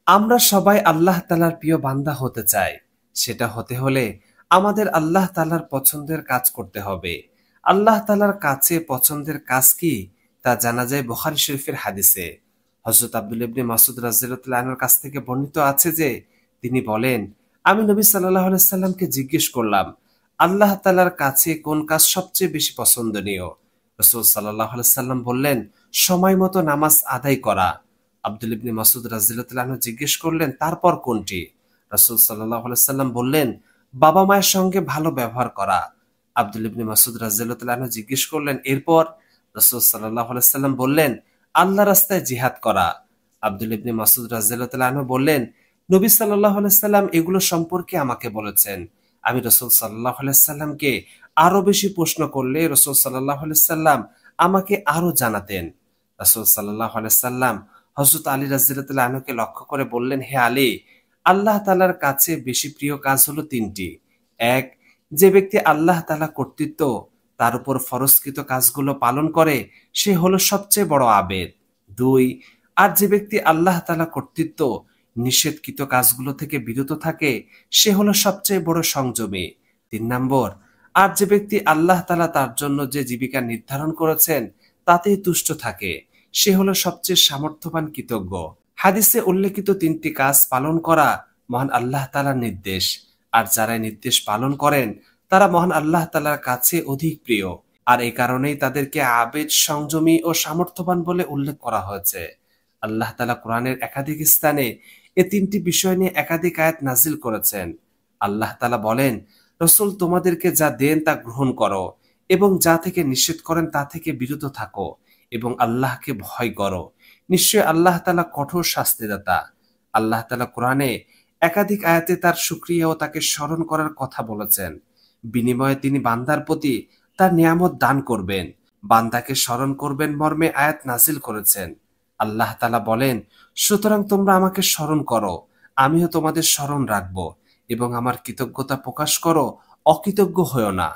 আমরা সবাই আল্লাহ তাআলার প্রিয় বান্দা হতে চাই। সেটা হতে হলে আমাদের আল্লাহ তাআলার পছন্দের কাজ করতে হবে। আল্লাহ তাআলার কাছে পছন্দের কাজ কি তা জানা যায় বুখারী শরীফের হাদিসে। হযরত আব্দুল্লাহ ইবনে মাসউদ রাদিয়াল্লাহু আনহুর কাছ থেকে বর্ণিত আছে যে তিনি বলেন, আমি নবী সাল্লাল্লাহু আলাইহি সাল্লামকে জিজ্ঞেস করলাম, আল্লাহ তাআলার কাছে কোন কাজ সবচেয়ে বেশি পছন্দনীয়? রাসূল সাল্লাল্লাহু আলাইহি সাল্লাম বললেন, সময় মতো নামাজ আদায় করা। আব্দুল্লাহ ইবনে মাসউদ রাদিয়াল্লাহু আনহু জিজ্ঞেস করলেন, তারপর কোনটি? রাসূল সাল্লাল্লাহু আলাইহি সাল্লাম বললেন, বাবা মায়ের সঙ্গে ভালো ব্যবহার করা। আব্দুল্লাহ ইবনে মাসউদ রাদিয়াল্লাহু আনহু জিজ্ঞেস করলেন, এরপর? রাসূল সাল্লাল্লাহু আলাইহি সাল্লাম বললেন, আল্লাহর রাস্তায় জিহাদ করা। আব্দুল্লাহ ইবনে মাসউদ রাদিয়াল্লাহু আনহু বললেন, নবী সাল্লাল্লাহু আলাইহি সাল্লাম এগুলো সম্পর্কে আমাকে বলেছেন। আমি রাসূল সাল্লাল্লাহু আলাইহি সাল্লামকে আরো বেশি প্রশ্ন করলে রাসূল সাল্লাল্লাহু আলাইহি সাল্লাম আমাকে আরো জানাতেন। রাসূল সাল্লাল্লাহু আলাইহি সাল্লাম হযরত আলী রাদিয়াল্লাহু আনহুকে লক্ষ্য করে বললেন, হে আলী, আল্লাহ তাআলার কাছে বেশি প্রিয় কাজ হলো তিনটি। এক, যে ব্যক্তি আল্লাহ তাআলা কর্তৃত্ব তার উপর ফরজকৃত কাজগুলো পালন করে সে হলো সবচেয়ে বড় আবেদ। দুই, আর যে ব্যক্তি আল্লাহ তাআলা কর্তৃত্ব নিষেধকৃত কাজগুলো থেকে বিরত থাকে সে হলো সবচেয়ে বড় সংযমী। তিন নম্বর, আর যে ব্যক্তি আল্লাহ তাআলা তার জন্য যে জীবিকা নির্ধারণ করেছেন তাতেই তুষ্ট থাকে সে হলো সবচেয়ে সামর্থ্যবান কৃতজ্ঞ। হাদিসে উল্লেখিত তিনটি কাজ পালন করা মহান আল্লাহ তাআলার নির্দেশ, আর যারা নির্দেশ পালন করেন তারা মহান আল্লাহ তাআলার কাছে অধিক প্রিয়। আর এই কারণেই তাদেরকে আবেদ, সংযমী ও সামর্থ্যবান বলে উল্লেখ করা হয়েছে। আল্লাহ তাআলা কোরআনের একাধিক স্থানে এ তিনটি বিষয় নিয়ে একাধিক আয়াত নাজিল করেছেন। আল্লাহ তাআলা বলেন, রাসূল তোমাদেরকে যা দেন তা গ্রহণ করো এবং যা থেকে নিষেধ করেন তা থেকে বিরত থাকো এবং আল্লাহকে ভয় করো। নিশ্চয় আল্লাহ তাআলা কঠোর শাস্তিদাতা। আল্লাহ তাআলা কোরআনে একাধিক আয়াতে তার শুকরিয়া ও তাকে স্মরণ করার কথা বলেছেন। বিনিময়ে তিনি বান্দার প্রতি তার নিয়ামত দান করবেন, বান্দাকে স্মরণ করবেন মর্মে আয়াত নাজিল করেছেন। আল্লাহ তাআলা বলেন, সুতরাং তোমরা আমাকে স্মরণ করো, আমিও তোমাদের স্মরণ রাখবো এবং আমার কৃতজ্ঞতা প্রকাশ করো, অকৃতজ্ঞ হয়ো না।